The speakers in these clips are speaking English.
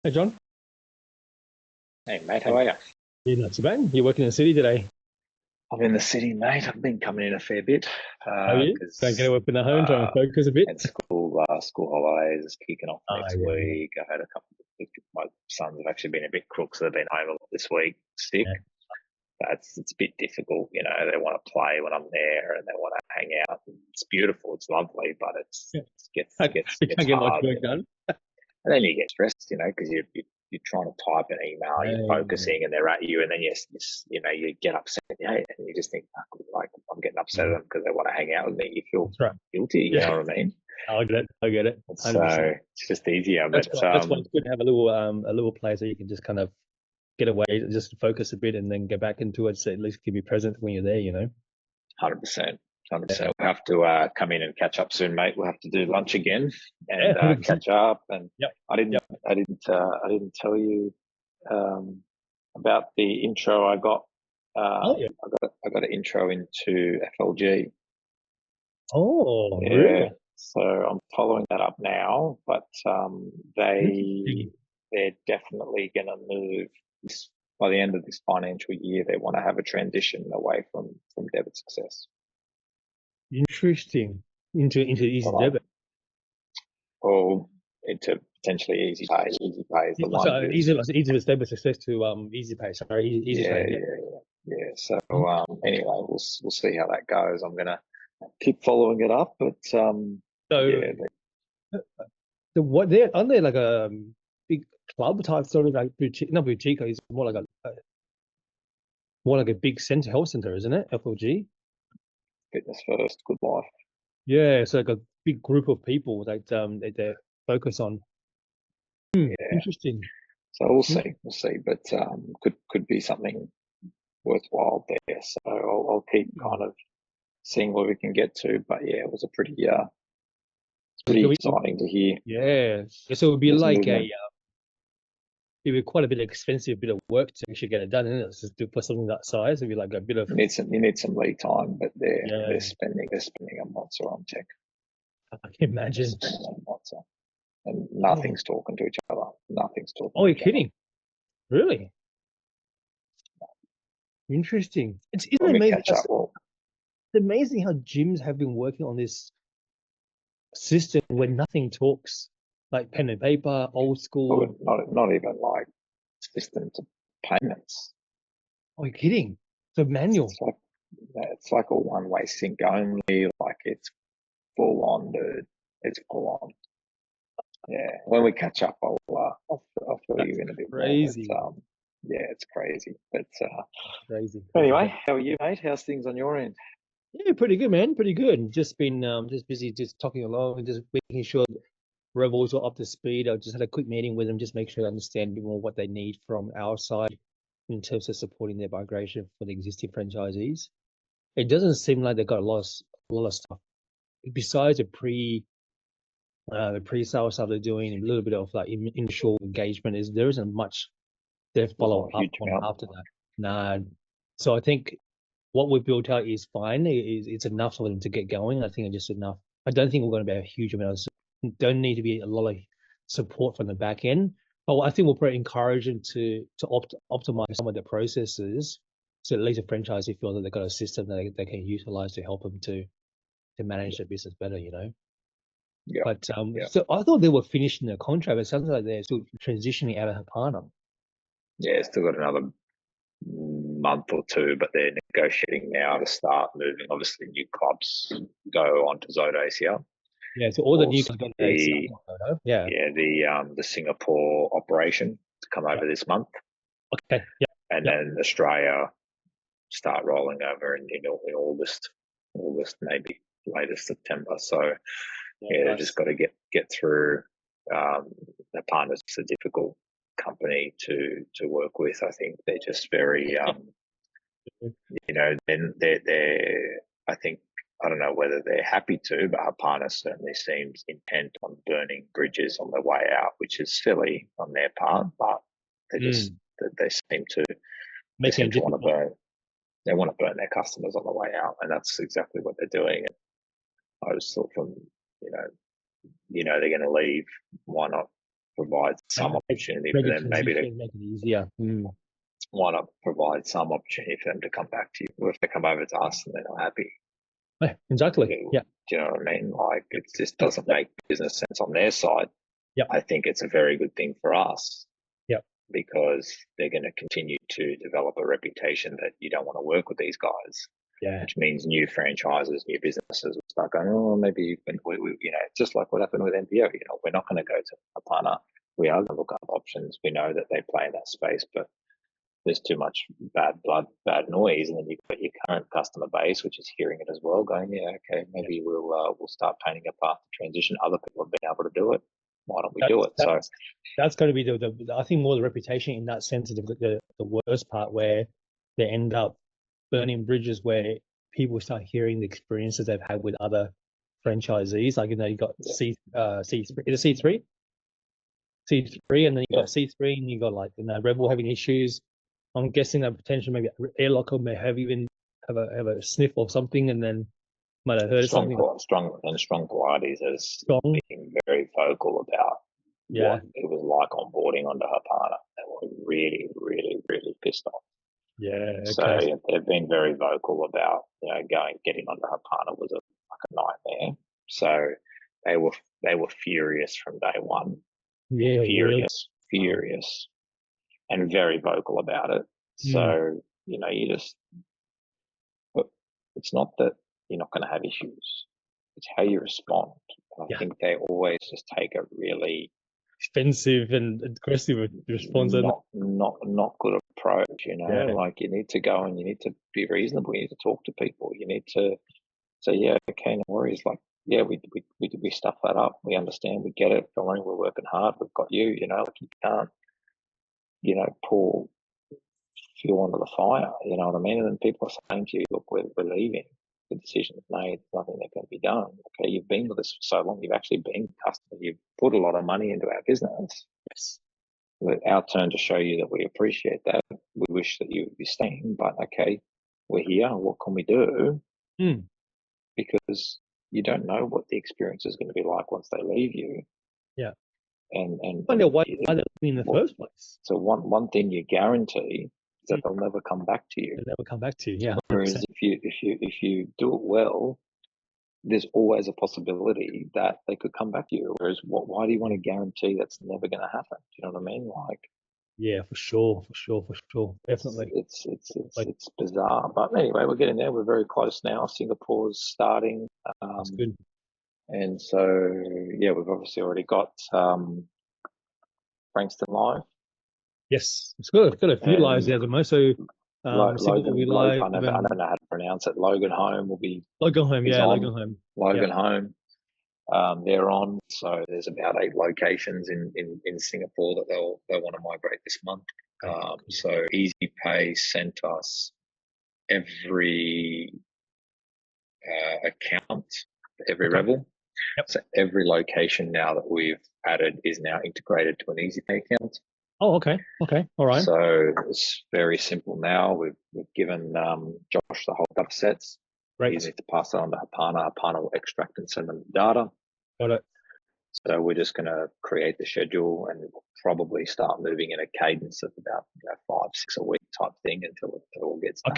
Hey John, Hey mate, how hey, are you? you're not too bad. You're working in the city today. I'm in the city, mate. I've been coming in a fair bit Are you? Don't get because away from the home, trying to focus a bit. and school holidays is kicking off Ah, next yeah, week. I had a couple. My sons have actually been a bit crooks. So they've been home a lot this week, sick. yeah, It's a bit difficult, you know. They want to play when I'm there, and they want to hang out. It's beautiful, it's lovely, but yeah. it gets Yeah. You gets can't get much hard, work you know. done. And then you get stressed, you know, because you're trying to type an email, you're Yeah, focusing, and they're at you, and then you know you get upset, yeah, and you just think like I'm getting upset at yeah, them because they want to hang out with me. You feel that's right. guilty, you Yeah, know what I mean? I get it. I get it. So 100%. it's just easier, That's but why. That's why it's good to have a little place where you can just kind of get away, just focus a bit, and then get back into it. So at least can be present when you're there. 100%. 100%. Yeah. We'll have to come in and catch up soon, mate. We'll have to do lunch again Yeah. and 100%. catch up. And Yep. I didn't, Yep. I didn't tell you um, about the intro I got. Oh yeah. I got an intro into FLG. Oh Yeah, really? so I'm following that up now, but Interesting. they're definitely going to move this, by the end of this financial year. They want to have a transition away from debit success. Interesting. Into easy Right. debit. Or into potentially easy pay. Easy pay is the one So who's easy step success to easy pay. Sorry, easy yeah, pay. Yeah. yeah. So anyway, we'll see how that goes. I'm gonna keep following it up, but So yeah, what they aren't they like a big club type sort of like boutique? Not boutique. It's more like a big center health center, isn't it? FLG. fitness first, good life. Yeah, so like a big group of people that they focus on. Yeah. Interesting. So we'll see, but could be something worthwhile there. So I'll keep kind Hmm. of seeing where we can get to. But yeah, it was a it's So pretty exciting to hear yeah. So it would be there's like movement. it'd be quite a bit of expensive bit of work to actually get it done, isn't it? Just to put something that size, it'd be like a bit of You need some lead time, but yeah. they're spending a monster on tech. I can They're imagine. spending a monster, and Oh, nothing's talking to each other. Nothing's talking oh, to you're each other. kidding? Really? Interesting. Isn't When it we amazing? catch up, well, It's amazing how gyms have been working on this system where nothing talks, like pen and paper, old school. not even like system to payments. Are you kidding? So manual. It's like it's like a one way sync only. Like it's full on, dude. It's full on. Yeah. When we catch up, I'll fill That's you in a bit more. But crazy. yeah, it's crazy. But Crazy, crazy. anyway, how are you, mate? How's things on your end? Yeah, pretty good, man. Pretty good. Just been just busy, just talking along and just making sure rebels are up to speed. I just had a quick meeting with them, just make sure I understand a bit more what they need from our side in terms of supporting their migration for the existing franchisees. It doesn't seem like they've got a lot of stuff besides the pre-sale stuff they're doing, a little bit of like initial engagement. Is there isn't much they There's follow not a up huge on amount. after that. Nah. So I think what we've built out is fine. It's enough for them to get going. I think it's just enough. I don't think we're going to be a huge amount of don't need to be a lot of support from the back end. But I think we'll probably encourage them to optimize some of the processes so at least a franchisee feels that they've got a system that they can utilize to help them to manage their business better. Yeah, But yeah, so I thought they were finishing the contract, but it sounds like they're still transitioning out of Hapana. yeah. Still got another month or two, but they're negotiating now to start moving. Obviously, new clubs go on to Xoda ACL. Yeah, so all the new Also, guys got the the ACL photo. Yeah. the Singapore operation to come Yeah. over this month, Okay. Yeah. and Yeah. then Australia start rolling over in August maybe later September. So Yeah. yeah, they've just Nice. got to get through. The partners a difficult company to work with. I think they're just very then they're I think I don't know whether they're happy to, but Hapana certainly seems intent on burning bridges on their way out, which is silly on their part, but they just Mm. they seem to Making it want to difficult. burn their customers on the way out, and that's exactly what they're doing. And I just thought from you know they're going to leave, why not provide some opportunity for them, maybe to make it easier. why not provide some opportunity for them to come back to you. Or if they come over to us and they're not happy, Exactly. Yeah. do you know what I mean? Like, it just doesn't make business sense on their side. Yeah. I think it's a very good thing for us. Yeah. Because they're going to continue to develop a reputation that you don't want to work with these guys. Yeah. Which means new franchises, new businesses will start going, oh, maybe you can, just like what happened with NPO. We're not going to go to a partner. We are going to look up options. We know that they play in that space, but there's too much bad blood, bad noise, and then you've got your current customer base, which is hearing it as well, going, yeah, okay, maybe we'll start painting a path to transition. Other people have been able to do it. Why don't we do it? So that's going to be the I think more the reputation in that sense is the worst part, where they end up burning bridges, where people start hearing the experiences they've had with other franchisees. Like, you got C3, is it C3? C3, and then you got C3, and you got Rebel having issues. I'm guessing that potentially maybe Airlocker may have even have a sniff or something, and then might have heard something. Strong Pilates has been very vocal about what it was like onboarding onto her partner. They were really, really, really pissed off. Yeah. Okay. So they've been very vocal about getting onto her partner was a nightmare. So they were furious from day one. Yeah. Furious, and very vocal about it. So it's not that you're not going to have issues. It's how you respond. I think they always just take a really defensive and aggressive response. Not good approach. Like, you need to go and you need to be reasonable. You need to talk to people. You need to say, yeah, okay, no worries. Like, yeah, we stuff that up. We understand. We get it. Don't worry, we're working hard. We've got you. Like, you can't, pour fuel onto the fire. You know what I mean? And then people are saying to you, look, we're leaving. The decision is made. Nothing that can be done. Okay, you've been with us for so long. You've actually been a customer. You've put a lot of money into our business. Yes. It's our turn to show you that we appreciate that. We wish that you would be staying, but okay, we're here. What can we do? Because you don't know what the experience is going to be like once they leave you. Yeah. And why they're in the first place. So one thing you guarantee is that they'll never come back to you. They'll never come back to you. Yeah. 100%. Whereas if you do it well, there's always a possibility that they could come back to you. Whereas why do you want to guarantee that's never going to happen? Do you know what I mean? Like, yeah, for sure, definitely. It's bizarre, but anyway, we're getting there. We're very close now. Singapore's starting. That's good. And so we've obviously already got Frankston live. Yes, it's good. I've got a few lives there at the moment. So Logan, I don't know how to pronounce it. Logan Home will be Logan Home. Yeah, Logan Home. Logan Home. They're on. So there's about 8 locations in Singapore that they'll want to migrate this month. So Easy Pay sent us every account, every Rebel. Yep. So every location now that we've added is now integrated to an Easy Pay account. Oh, okay. All right. So it's very simple now. We've given Josh the whole data sets. Right. He needs to pass it on to Hapana. Hapana will extract and send them the data. Got it. So we're just going to create the schedule and we'll probably start moving in a cadence of about 5-6 a week type thing until it all gets done.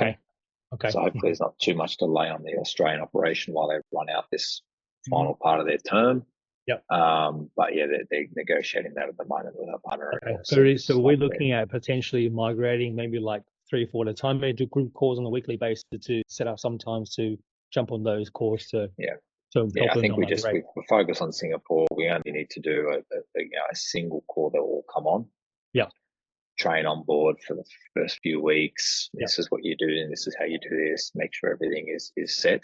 Okay. So hopefully there's not too much delay on the Australian operation while they run out this final part of their term. Yep. But they're negotiating that at the moment with our partner. Okay. So we're looking at potentially migrating maybe like 3 or 4 at a time, maybe do group calls on a weekly basis to set up sometimes to jump on those calls to. I think we focus on Singapore. We only need to do a single call that will come on. Yeah. Train on board for the first few weeks. This is what you do, and this is how you do this. Make sure everything is set.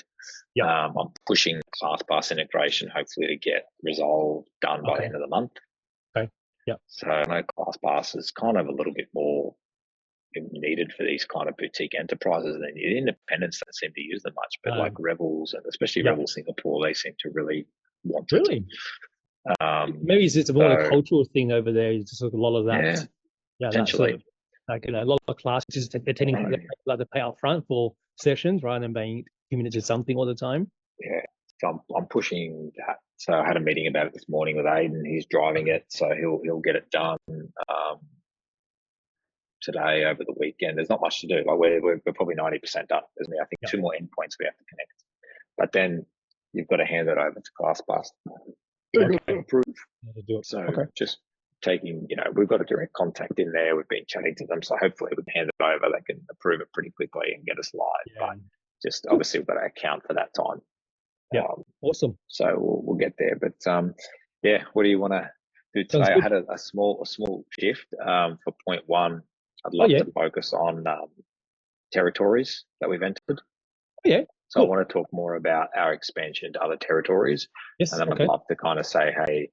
Yeah. I'm pushing ClassPass integration, hopefully to get resolved done by the end of the month. Okay. Yeah. So I know ClassPass is kind of a little bit more needed for these kind of boutique enterprises than the independents don't seem to use them much, but like Rebels and especially Rebel Singapore, they seem to really want it. Really? Maybe it's more a cultural thing over there. It's just a lot of that. Yeah, potentially. A lot of classes they're tending to pay up front for sessions rather than being committed to something all the time. Yeah. So I'm pushing that. So I had a meeting about it this morning with Aiden. He's driving it, so he'll get it done today over the weekend. There's not much to do. Like we're probably 90% done, isn't it? I think Yep. 2 more endpoints we have to connect, but then you've got to hand it over to ClassPass. They're going to approve. So just taking, we've got a direct contact in there. We've been chatting to them, so hopefully we can hand it over. They can approve it pretty quickly and get us live. But just obviously we've got to account for that time. Yeah, awesome. So we'll get there. But yeah, what do you want to do today? I had a small shift for point one. I'd love to focus on territories that we've entered. So cool. I want to talk more about our expansion to other territories. Yes. And then I'd love to kind of say, hey,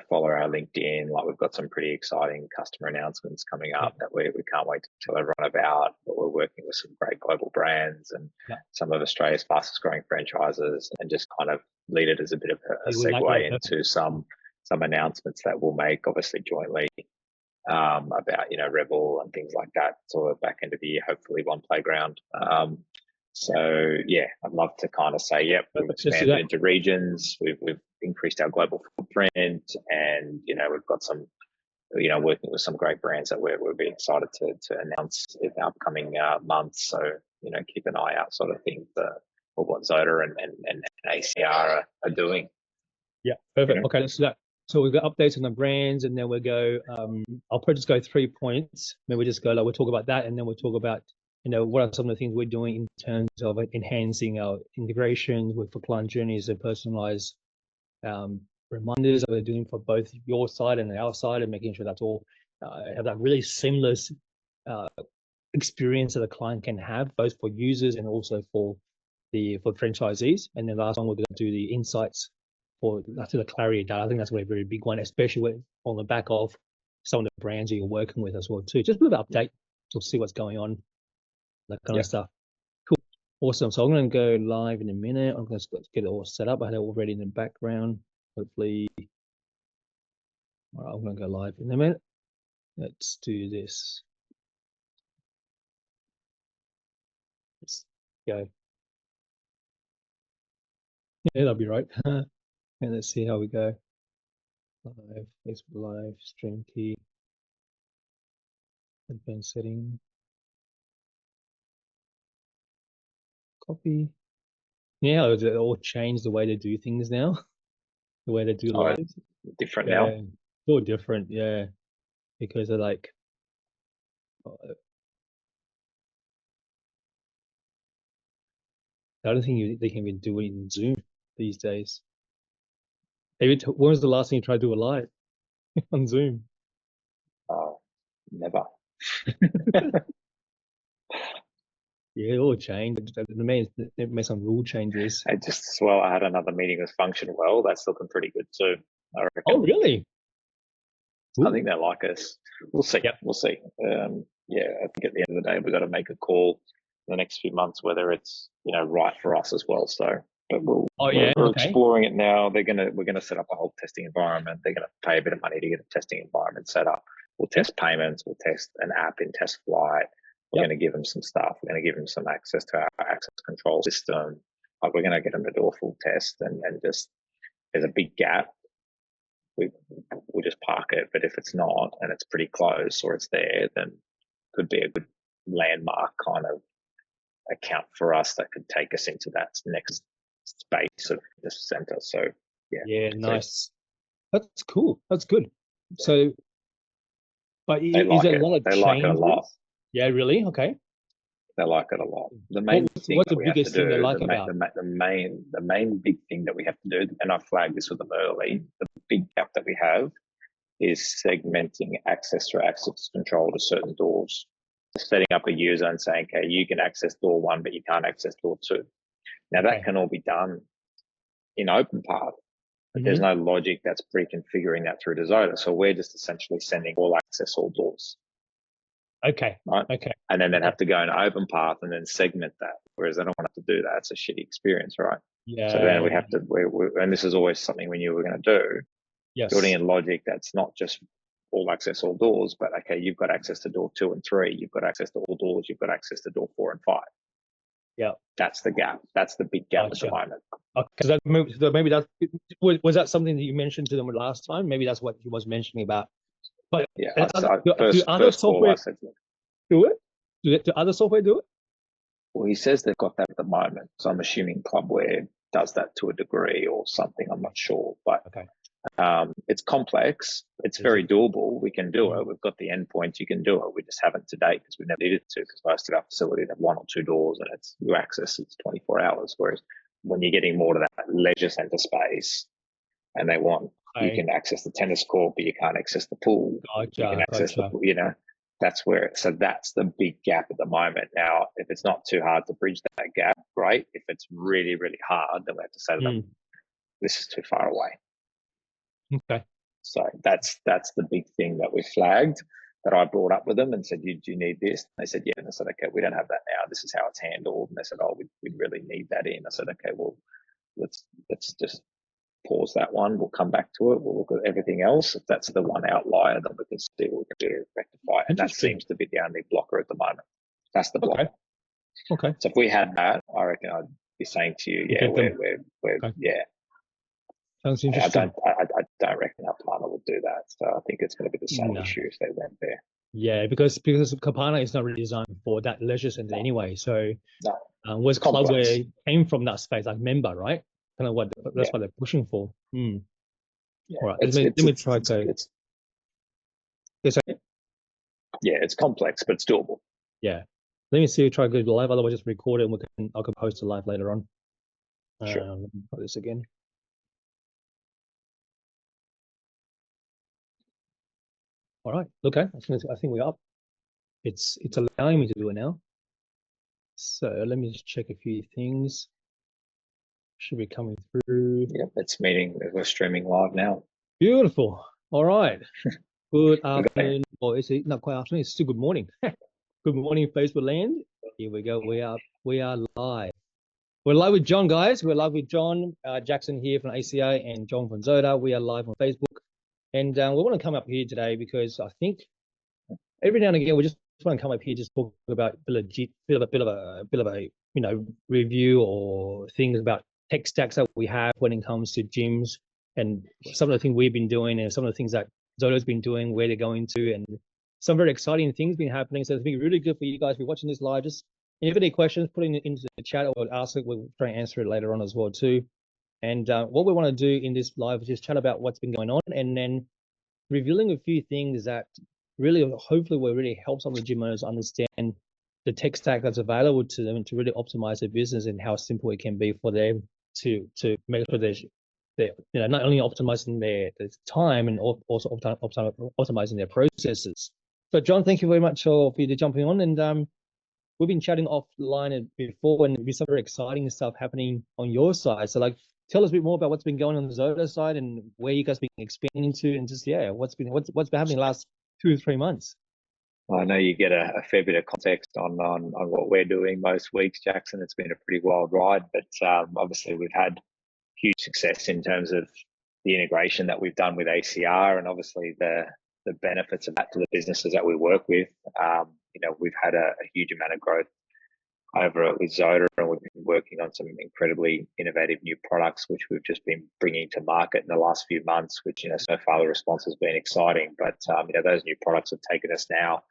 follow our LinkedIn. Like we've got some pretty exciting customer announcements coming up that we can't wait to tell everyone about. But we're working with some great global brands and some of Australia's fastest growing franchises, and just kind of lead it as a bit of a segue into some announcements that we'll make, obviously jointly, about Rebel and things like that. So back end of the year, hopefully One Playground. So yeah, I'd love to kind of say, we've expanded into regions, we've increased our global footprint, and we've got some, working with some great brands that we're being excited to announce in the upcoming months. So keep an eye out, sort of thing, for what Xoda and ACR are doing. Yeah, perfect. Okay, let's do that. So we've got updates on the brands, and then we'll go. I'll probably just go 3 points. Then we'll just go. We'll talk about that, and then we'll talk about what are some of the things we're doing in terms of enhancing our integrations for client journeys and personalized reminders that we're doing for both your side and our side, and making sure that's all have that really seamless experience that the client can have, both for users and also for franchisees. And then last one, we're going to do the insights for the clarity data. I think that's a very big one, especially on the back of some of the brands that you're working with as well too. Just a little update to see what's going on. That kind of stuff. Cool. Awesome. So I'm going to go live in a minute. I'm going to get it all set up. I had it all ready in the background. Hopefully. All right, I'm going to go live in a minute. Let's do this. Let's go. Yeah, that'll be right. And let's see how we go. Live, Facebook Live, stream key. Advanced setting. Copy. Yeah, it all changed the way to do things now. The way to do live. Different now. It's all different, because they're like, I don't think they can even do it in Zoom these days. When was the last time you tried to do a live on Zoom? Never. Yeah, it all changed. They made some rule changes. I had another meeting with Function Well. That's looking pretty good too, I reckon. Oh, really? Ooh. I think they like us. We'll see. Yep. We'll see. I think at the end of the day, we've got to make a call in the next few months whether it's right for us as well. So, but we're exploring it now. We're gonna set up a whole testing environment. They're gonna pay a bit of money to get a testing environment set up. We'll test payments. We'll test an app in test flight. We're going to give them some stuff. We're going to give them some access to our access control system. We're going to get them to do a full test, and just there's a big gap. We'll just park it. But if it's not, and it's pretty close, or it's there, then could be a good landmark kind of account for us that could take us into that next space of the center. So nice. That's cool. That's good. So, but is there a lot of changes? They like it a lot. Yeah, really? Okay. They like it a lot. The main thing what's the biggest thing they like about the main big thing that we have to do, and I flagged this with them early, the big gap that we have is segmenting access through access control to certain doors. Setting up a user and saying, okay, you can access door 1, but you can't access door 2. Now that can all be done in OpenPath, but there's no logic that's pre-configuring that through to Xoda. So we're just essentially sending all access all doors. Okay. Right. Okay. And then they'd have to go in OpenPath and then segment that. Whereas I don't want to do that. It's a shitty experience, right? Yeah. So then we have to, and this is always something we knew we were going to do. Yes. Building in logic that's not just all access all doors, but okay, you've got access to door 2 and 3. You've got access to all doors. You've got access to door 4 and 5. Yeah. That's the gap. That's the big gap at the moment. Because that maybe that was that something that you mentioned to them last time. Maybe that's what he was mentioning about. But Yeah, do other first call I software said, do it? Do other software do it? well, he says they've got that at the moment. So I'm assuming Clubware does that to a degree or something. I'm not sure, but okay. It's complex. It's very doable. We can do it. We've got the endpoints. You can do it. We just haven't to date because we never needed to, because most of our facilities have 1 or 2 doors and it's you access it's 24 hours. Whereas when you're getting more to that leisure center space and they want, you can access the tennis court, but you can't access the pool. You can access the pool, that's where, so that's the big gap at the moment. Now, if it's not too hard to bridge that gap, great. If it's really, really hard, then we have to say to them, this is too far away. Okay. So that's the big thing that we flagged, that I brought up with them and said, do you need this? And they said, yeah. And I said, okay, we don't have that now. This is how it's handled. And they said, oh, we really need that in. I said, okay, well, let's just pause that one. We'll come back to it. We'll look at everything else. If that's the one outlier, then we can see what we can do to rectify it. And that seems to be the only blocker at the moment. That's the blocker. Okay. So if we had that, I reckon I'd be saying to you, yeah, we're yeah. Sounds interesting. I don't reckon our partner would do that. So I think it's going to be the same issue if they went there. Yeah, because Kapana is not really designed for that leisure center anyway. So whereas Clubware came from that space, like member, right? Kind of what that's what they're pushing for. Yeah. All right, let me try to. Yeah, it's complex, but it's doable. Yeah, let me see. Try to go live. Otherwise, just record it, and I can post it live later on. Sure. Let me put this again. All right. Okay. I think we're up. It's allowing me to do it now. So let me just check a few things. Should be coming through. Yep, it's meeting. We're streaming live now. Beautiful. All right. Good afternoon. Or is it not quite afternoon? It's still good morning. Good morning, Facebook land. Here we go. We are live. We're live with John, guys. We're live with John Jackson here from ACA and John from Xoda. We are live on Facebook, and we want to come up here today because I think every now and again we just want to come up here just talk about a bit of a review or things about tech stacks that we have when it comes to gyms and some of the things we've been doing and some of the things that Xoda's been doing, where they're going to, and some very exciting things been happening. So it's been really good for you guys. If you're watching this live, just if you have any questions, put it into the chat or ask it. We'll try and answer it later on as well too. And what we want to do in this live is just chat about what's been going on and then revealing a few things that really, hopefully, will really help some of the gym owners understand the tech stack that's available to them to really optimize their business and how simple it can be for them to make sure they're not only optimizing their time and also optimizing their processes. So, John, thank you very much for you jumping on. And we've been chatting offline before, and there's some very exciting stuff happening on your side. So, like, tell us a bit more about what's been going on the Xoda side and where you guys been expanding to, and just what's been happening the last 2 or 3 months. I know you get a fair bit of context on what we're doing most weeks, Jackson. It's been a pretty wild ride, but obviously we've had huge success in terms of the integration that we've done with ACR, and obviously the benefits of that to the businesses that we work with. We've had a huge amount of growth over with Xoda, and we've been working on some incredibly innovative new products, which we've just been bringing to market in the last few months, which, so far the response has been exciting. But, those new products have taken us now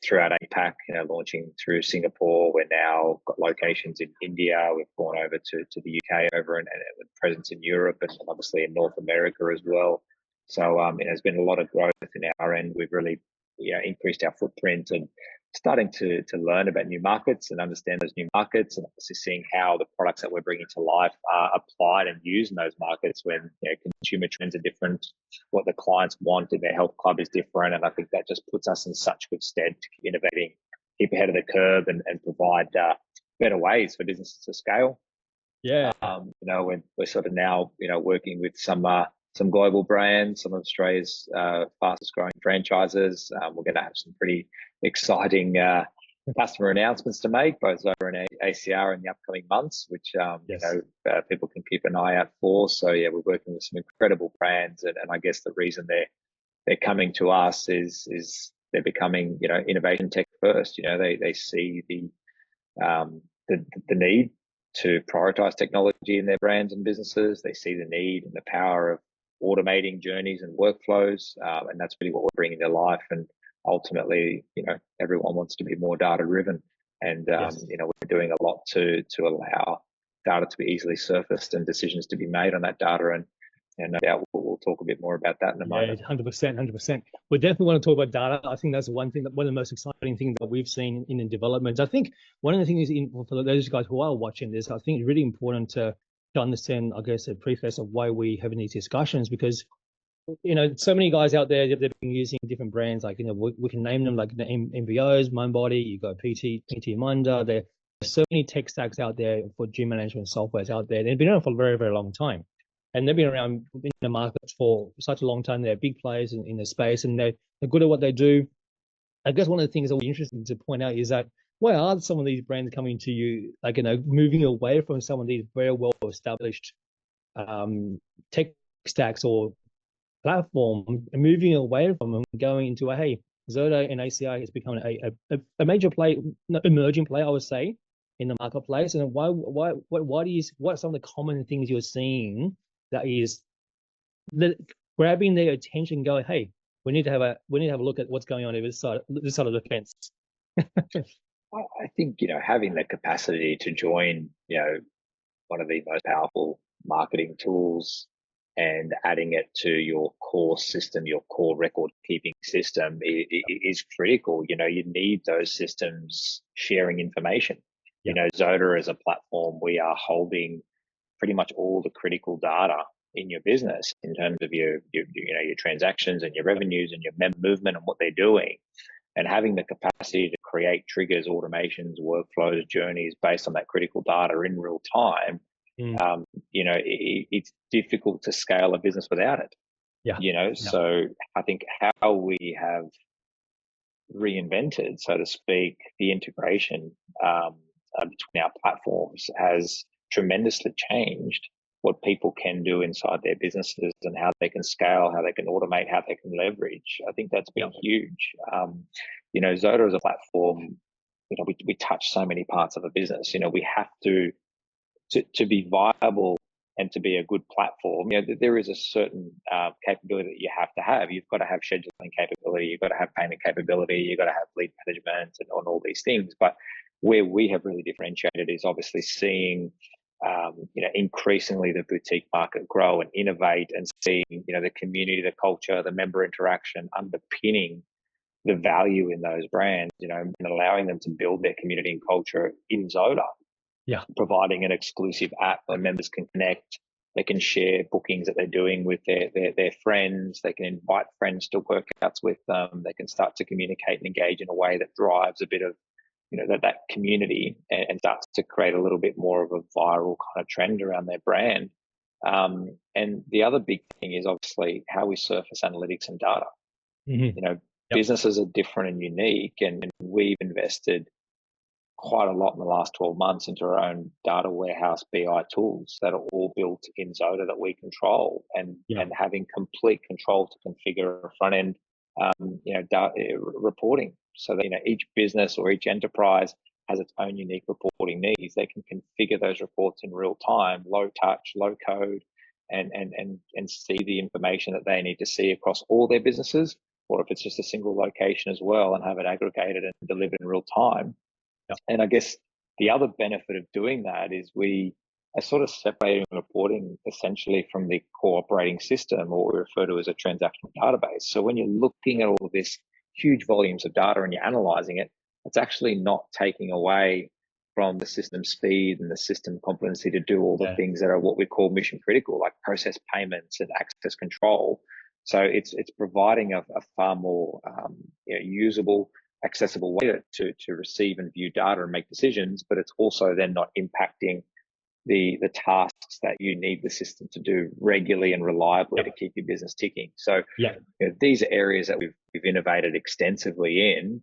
throughout APAC, launching through Singapore. We're now got locations in India. We've gone over to the UK over and with presence in Europe and obviously in North America as well. So there's been a lot of growth in our end. We've really increased our footprint and starting to learn about new markets and understand those new markets, and obviously seeing how the products that we're bringing to life are applied and used in those markets when consumer trends are different, what the clients want in their health club is different, and I think that just puts us in such good stead to keep innovating, keep ahead of the curve, and provide better ways for businesses to scale. Yeah, we're sort of now working with some global brands, some of Australia's fastest growing franchises. We're going to have some pretty exciting customer announcements to make, both over in ACR in the upcoming months, which people can keep an eye out for. So we're working with some incredible brands, and I guess the reason they're coming to us is they're becoming innovation tech first. They see the the need to prioritize technology in their brands and businesses. They see the need and the power of automating journeys and workflows, and that's really what we're bringing to life. And ultimately, everyone wants to be more data driven, and Yes. we're doing a lot to allow data to be easily surfaced and decisions to be made on that data. And no doubt we'll talk a bit more about that in a moment. 100%, 100%. We definitely want to talk about data. I think that's one of the most exciting things that we've seen in the development. I think one of the things for those guys who are watching this, I think it's really important to understand, I guess, a preface of why we're having these discussions, because so many guys out there, they've been using different brands. Like, we can name them, like the MBOs, MindBody, you got PT Minder. There's so many tech stacks out there for gym management softwares out there. They've been around for a very, very long time. And they've been around in the market for such a long time. They're big players in the space, and they're good at what they do. I guess one of the things that would be interesting to point out is that, why are some of these brands coming to you, like, moving away from some of these very well established tech stacks or platform, and moving away from them, going into hey, Xoda and ACI is becoming a major play, emerging play, I would say, in the marketplace. And what are some of the common things you're seeing that is grabbing their attention, going, hey, we need to have a look at what's going on over this side of the fence? I think having the capacity to join one of the most powerful marketing tools and adding it to your core system, your core record keeping system, is critical. You need those systems sharing information. Yeah. Xoda as a platform, we are holding pretty much all the critical data in your business in terms of your transactions and your revenues and your member movement and what they're doing. And having the capacity to create triggers, automations, workflows, journeys based on that critical data in real time, it's difficult to scale a business without it. Yeah. So I think how we have reinvented, so to speak, the integration between our platforms has tremendously changed what people can do inside their businesses and how they can scale, how they can automate, how they can leverage. I think that's been huge. Xoda as a platform, we touch so many parts of a business. We have to be viable and to be a good platform, there is a certain capability that you have to have. You've got to have scheduling capability, you've got to have payment capability, you've got to have lead management and on all these things. But where we have really differentiated is obviously seeing increasingly the boutique market grow and innovate, and seeing the community, the culture, the member interaction underpinning the value in those brands, and allowing them to build their community and culture in Xoda. Yeah, providing an exclusive app where members can connect, they can share bookings that they're doing with their friends, they can invite friends to workouts with them, they can start to communicate and engage in a way that drives a bit of that community and starts to create a little bit more of a viral kind of trend around their brand. And the other big thing is obviously how we surface analytics and data. Businesses are different and unique, and we've invested quite a lot in the last 12 months into our own data warehouse BI tools that are all built in Xoda that we control, and having complete control to configure a front end data reporting, so that each business or each enterprise has its own unique reporting needs. They can configure those reports in real time, low touch, low code, and see the information that they need to see across all their businesses, or if it's just a single location as well, and have it aggregated and delivered in real time. And I guess the other benefit of doing that is we are sort of separating reporting essentially from the core operating system, or what we refer to as a transactional database. So when you're looking at all of this huge volumes of data and you're analyzing it, it's actually not taking away from the system speed and the system competency to do all the things that are what we call mission critical, like process payments and access control. So it's providing a far more usable, accessible way to receive and view data and make decisions, but it's also then not impacting the tasks that you need the system to do regularly and reliably to keep your business ticking. So these are areas that we've innovated extensively in,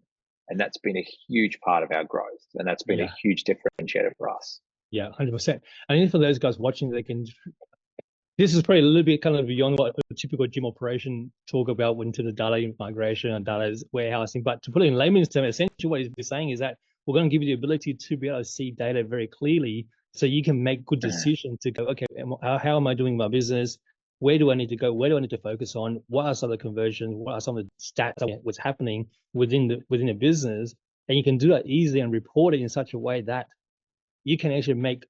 and that's been a huge part of our growth, and that's been a huge differentiator for us. 100%. And even for those guys watching, this is probably a little bit kind of beyond what a typical gym operation talk about into the data migration and data warehousing. But to put it in layman's terms, essentially what he's saying is that we're going to give you the ability to be able to see data very clearly so you can make good decisions to go, okay, how am I doing my business? Where do I need to go? Where do I need to focus on? What are some of the conversions? What are some of the stats of what's happening within the business? And you can do that easily and report it in such a way that you can actually make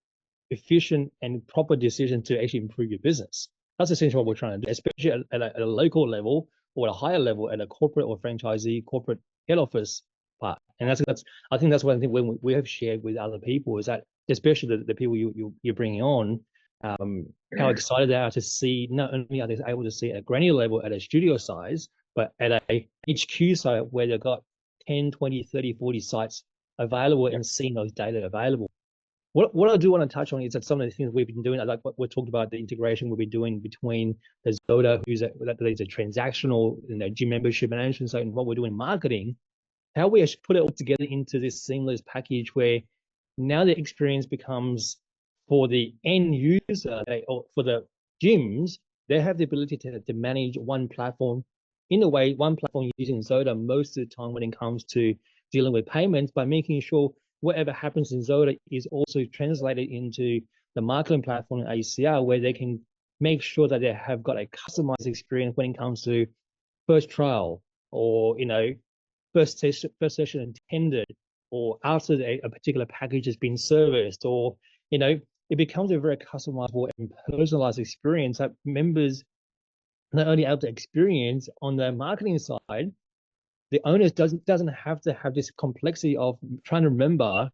efficient and proper decisions to actually improve your business. That's essentially what we're trying to do, especially at a local level or at a higher level at a corporate or franchisee, corporate head office part. And I think that's one thing when we have shared with other people is that, especially the people you're bringing on, how excited they are to see not only are they able to see at a granular level at a studio size, but at a HQ site where they've got 10, 20, 30, 40 sites available and seeing those data available. What I do want to touch on is that some of the things we've been doing, like what we talked about, the integration we've been doing between the Xoda, that is a transactional, gym membership management site, and what we're doing in marketing, how we actually put it all together into this seamless package where now the experience becomes for the end user or for the gyms, they have the ability to manage one platform in a way, one platform using Xoda most of the time when it comes to dealing with payments, by making sure whatever happens in Xoda is also translated into the marketing platform in ACR, where they can make sure that they have got a customized experience when it comes to first trial or, first session intended, or after a particular package has been serviced, or, it becomes a very customizable and personalized experience that members not only able to experience on the marketing side, the owners doesn't have to have this complexity of trying to remember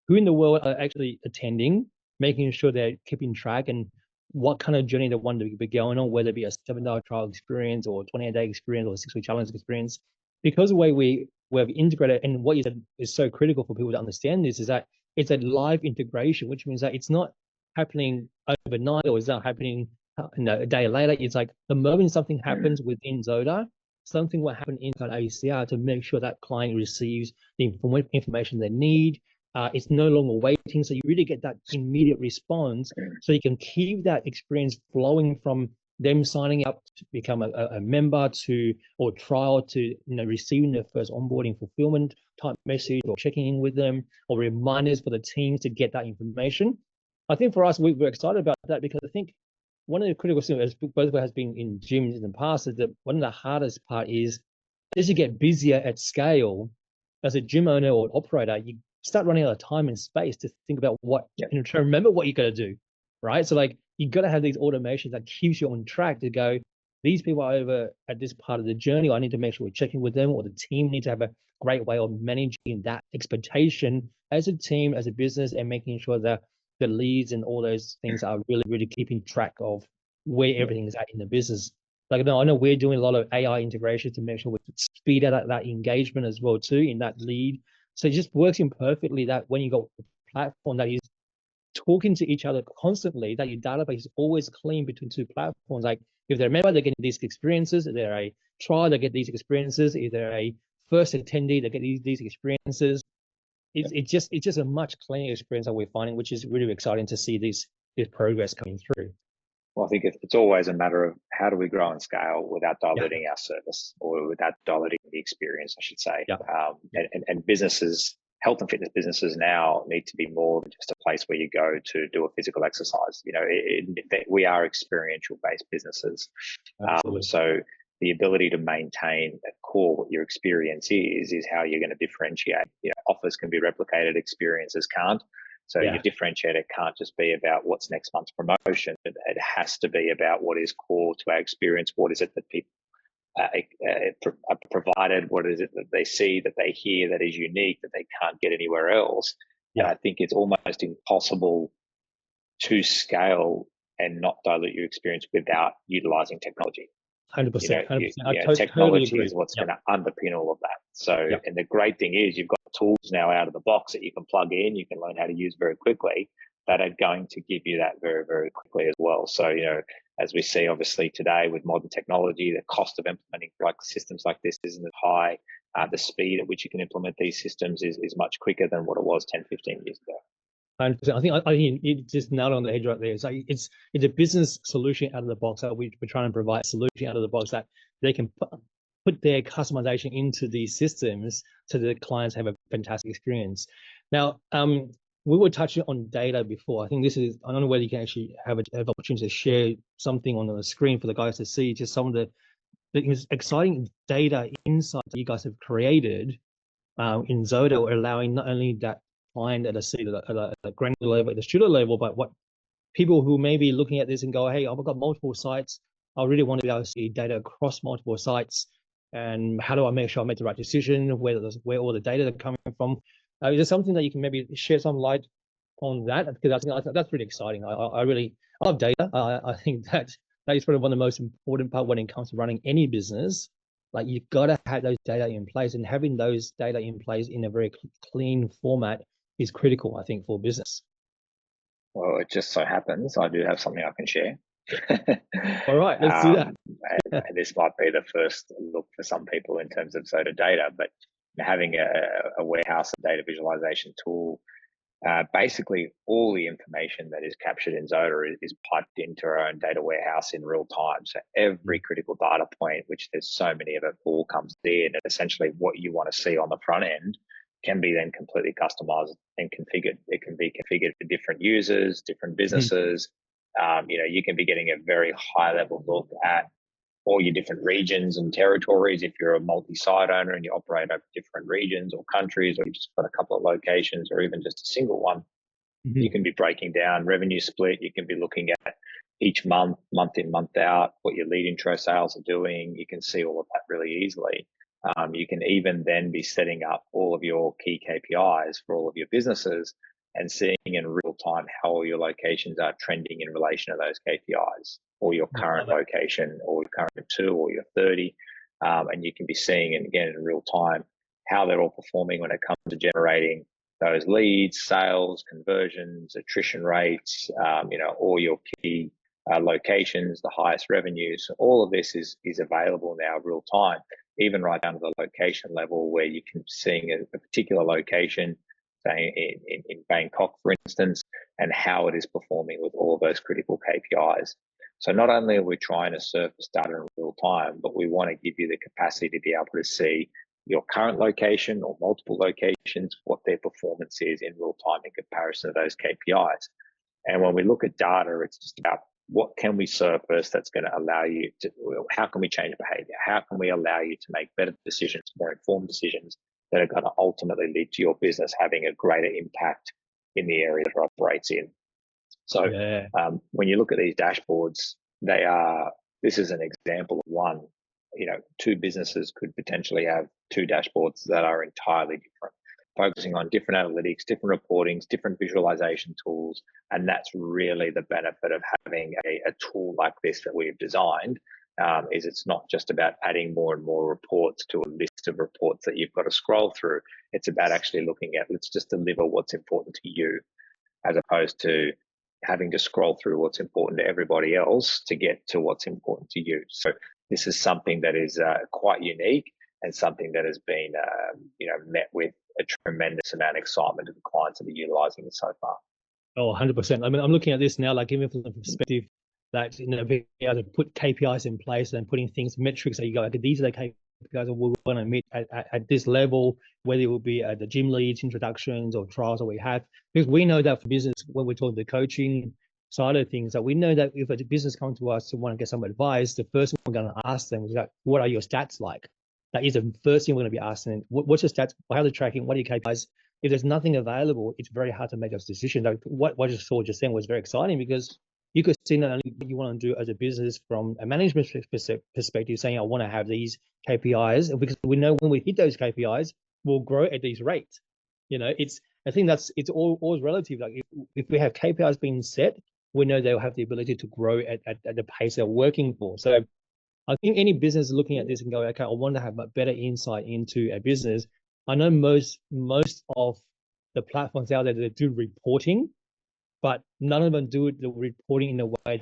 who in the world are actually attending, making sure they're keeping track and what kind of journey they want to be going on, whether it be a 7-day trial experience or a 28-day experience or a 6-week challenge experience. Because the way we've integrated, and what you said is so critical for people to understand this, is that it's a live integration, which means that it's not happening overnight or it's not happening a day later. It's like the moment something happens within Xoda, something will happen inside ACR to make sure that client receives the information they need. It's no longer waiting, so you really get that immediate response, so you can keep that experience flowing from them signing up to become a member to, or trial to, receiving their first onboarding fulfillment type message, or checking in with them, or reminders for the teams to get that information. I think for us, we're excited about that, because I think one of the critical things, as both of us has been in gyms in the past, is that one of the hardest part is, as you get busier at scale, as a gym owner or operator, you start running out of time and space to think about what, to remember what you got to do, right? So like, you got to have these automations that keeps you on track to go, these people are over at this part of the journey, I need to make sure we're checking with them, or the team needs to have a great way of managing that expectation as a team, as a business, and making sure that the leads and all those things are really, really keeping track of where everything is at in the business. Like, I know we're doing a lot of AI integration to make sure we speed out that engagement as well too in that lead. So it just works in perfectly that when you got a platform that is talking to each other constantly, that your database is always clean between two platforms. Like, if they're a member, they're getting these experiences. If they're a trial, they get these experiences. If they're a first attendee, they get these experiences. It's just a much cleaner experience that we're finding, which is really exciting to see this progress coming through. Well, I think it's always a matter of how do we grow and scale without diluting our service, or without diluting the experience, I should say. And businesses, health and fitness businesses now need to be more than just a place where you go to do a physical exercise. We are experiential-based businesses. So the ability to maintain at core what your experience is how you're going to differentiate. Offers can be replicated, experiences can't. So your differentiator can't just be about what's next month's promotion. It has to be about what is core to our experience. What is it that people are provided? What is it that they see, that they hear, that is unique, that they can't get anywhere else? And I think it's almost impossible to scale and not dilute your experience without utilizing technology. 100%. Technology is what's going to underpin all of that. So, and the great thing is you've got tools now out of the box that you can plug in, you can learn how to use very quickly, that are going to give you that very, very quickly as well. So, as we see obviously today with modern technology, the cost of implementing like systems like this isn't as high. The speed at which you can implement these systems is much quicker than what it was 10, 15 years ago. 100%. I think you just nailed on the head right there. It's like it's a business solution out of the box that we're trying to provide a solution out of the box that they can put their customization into these systems so that the clients have a fantastic experience. Now, we were touching on data before. I think this is, I don't know whether you can actually have opportunity to share something on the screen for the guys to see, just some of the exciting data insights that you guys have created in Xoda, allowing not only that client at a granular level, at the studio level, but what people who may be looking at this and go, hey, I've got multiple sites. I really want to be able to see data across multiple sites. And how do I make sure I make the right decision? Where all the data are coming from? Is there something that you can maybe share some light on that? Because I think that's really exciting. I really love data. I think that is probably one of the most important part when it comes to running any business. Like you've got to have those data in place, and having those data in place in a very clean format is critical, I think, for business. Well, it just so happens I do have something I can share. All right, let's do that. And this might be the first look for some people in terms of Xoda data, but having a warehouse and data visualization tool, basically all the information that is captured in Xoda is piped into our own data warehouse in real time. So every critical data point, which there's so many of it, all comes in, and essentially what you want to see on the front end can be then completely customized and configured. It can be configured for different users, different businesses. You can be getting a very high level look at all your different regions and territories. If you're a multi-site owner and you operate over different regions or countries, or you just got a couple of locations or even just a single one, you can be breaking down revenue split. You can be looking at each month, month in, month out, what your lead intro sales are doing. You can see all of that really easily. You can even then be setting up all of your key KPIs for all of your businesses and seeing in real time how all your locations are trending in relation to those KPIs, or your current location, or your current 2, or your 30. And you can be seeing, and again, in real time, how they're all performing when it comes to generating those leads, sales, conversions, attrition rates, all your key locations, the highest revenues. So all of this is available now real time, even right down to the location level, where you can see a particular location, say in Bangkok, for instance, and how it is performing with all of those critical KPIs. So not only are we trying to surface data in real time, but we want to give you the capacity to be able to see your current location or multiple locations, what their performance is in real time in comparison to those KPIs. And when we look at data, it's just about what can we surface that's going to allow you to, how can we change behavior? How can we allow you to make better decisions, more informed decisions that are going to ultimately lead to your business having a greater impact in the area that it operates in? So when you look at these dashboards, this is an example of one. Two businesses could potentially have two dashboards that are entirely different, focusing on different analytics, different reportings, different visualization tools. And that's really the benefit of having a tool like this that we've designed, is it's not just about adding more and more reports to a list of reports that you've got to scroll through. It's about actually looking at, let's just deliver what's important to you, as opposed to having to scroll through what's important to everybody else to get to what's important to you. So this is something that is quite unique, and something that has been met with a tremendous amount of excitement of the clients that are utilizing it so far. Oh, 100%. I mean, I'm looking at this now, like even from the perspective that, being able to put KPIs in place and putting things, metrics that you go, okay, these are the KPIs that we want to meet at this level, whether it will be at the gym leads, introductions, or trials that we have. Because we know that for business, when we're talking the coaching side of things, that we know that if a business comes to us to want to get some advice, the first thing we're going to ask them is that, what are your stats like? That is the first thing we're going to be asking. What's your stats? How are they tracking? What are your KPIs? If there's nothing available, it's very hard to make those decisions. Like what you saw just saying was very exciting, because you could see not only what you want to do as a business from a management perspective, saying I want to have these KPIs, because we know when we hit those KPIs, we'll grow at these rates. I think it's always relative. Like if we have KPIs being set, we know they'll have the ability to grow at the pace they're working for. So I think any business looking at this and going, okay, I want to have a better insight into a business. I know most of the platforms out there that do reporting, but none of them do the reporting in a way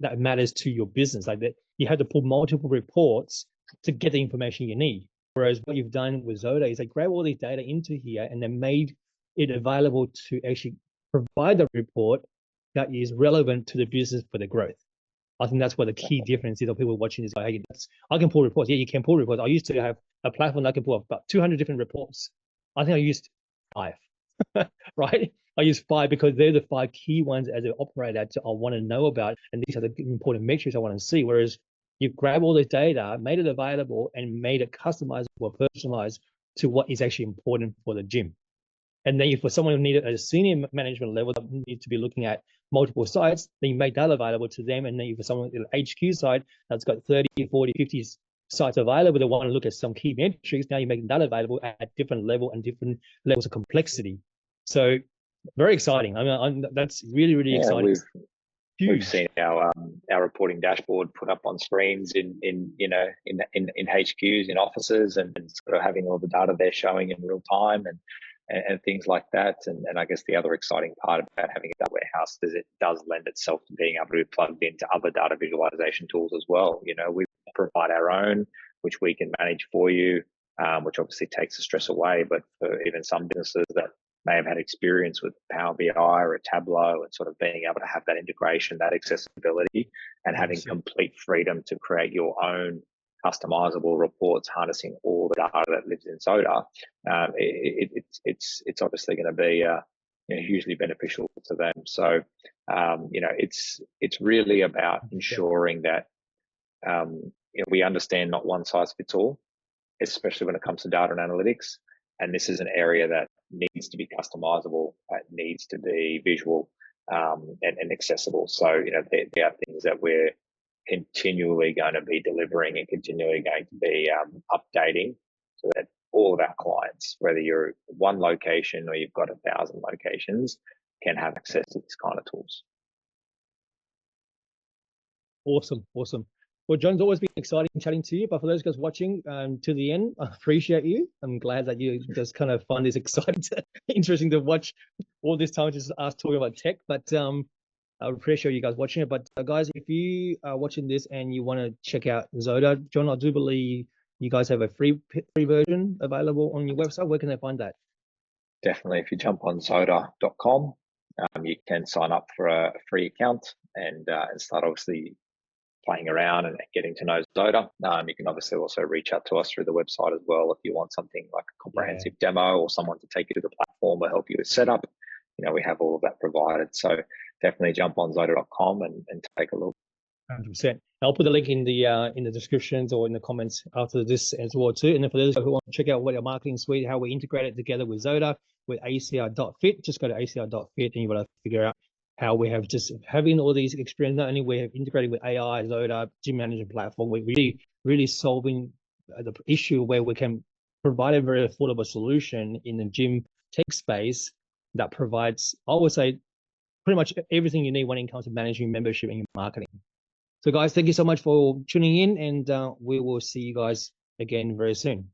that matters to your business. Like that, you have to pull multiple reports to get the information you need. Whereas what you've done with Xoda is they grab all these data into here and then made it available to actually provide the report that is relevant to the business for the growth. I think that's where the key difference is of people watching this. Like, hey, I can pull reports. Yeah, you can pull reports. I used to have a platform that can pull up about 200 different reports. I think I used 5, right? I use 5 because they're the 5 key ones as an operator I want to know about, and these are the important metrics I want to see. Whereas you grab all this data, made it available, and made it customizable or personalized to what is actually important for the gym. And then if for someone who needed a senior management level that needs to be looking at multiple sites, then you make that available to them. And then if for someone at the HQ side that's got 30, 40, 50 sites available that want to look at some key metrics, now you're making that available at different level and different levels of complexity. So very exciting. I mean, that's really, really exciting. We've seen our reporting dashboard put up on screens in HQs, in offices, and sort of having all the data there showing in real time and things like that. And I guess the other exciting part about having a data warehouse is it does lend itself to being able to be plugged into other data visualization tools as well. You know, we provide our own, which we can manage for you, which obviously takes the stress away. But for even some businesses that may have had experience with Power BI or a Tableau and sort of being able to have that integration, that accessibility, and having complete freedom to create your own customizable reports, harnessing all the data that lives in Xoda, it's obviously going to be hugely beneficial to them. So it's really about ensuring that we understand not one size fits all, especially when it comes to data and analytics. And this is an area that needs to be customizable, needs to be visual and accessible. So, there are things that we're continually going to be delivering and continually going to be updating so that all of our clients, whether you're one location or you've got 1,000 locations, can have access to this kind of tools. Awesome. Well, John, it's always been exciting chatting to you. But for those guys watching to the end, I appreciate you. I'm glad that you just kind of find this exciting, interesting to watch all this time, just us talking about tech. But I appreciate you guys watching it. But guys, if you are watching this and you want to check out Xoda, John, I do believe you guys have a free version available on your website. Where can they find that? Definitely. If you jump on Xoda.com, you can sign up for a free account and start obviously playing around and getting to know Xoda. You can obviously also reach out to us through the website as well if you want something like a comprehensive demo or someone to take you to the platform or help you with setup. We have all of that provided. So definitely jump on Xoda.com and take a look. 100%. I'll put the link in the descriptions or in the comments after this as well too. And then for those who want to check out what our marketing suite, how we integrate it together with Xoda, with ACR.fit, just go to ACR.fit and you've got to figure out how we have just having all these experience. Not only we have integrated with AI, Xoda, gym management platform, we're really solving the issue where we can provide a very affordable solution in the gym tech space that provides, I would say, pretty much everything you need when it comes to managing membership and marketing. So guys, thank you so much for tuning in, and we will see you guys again very soon.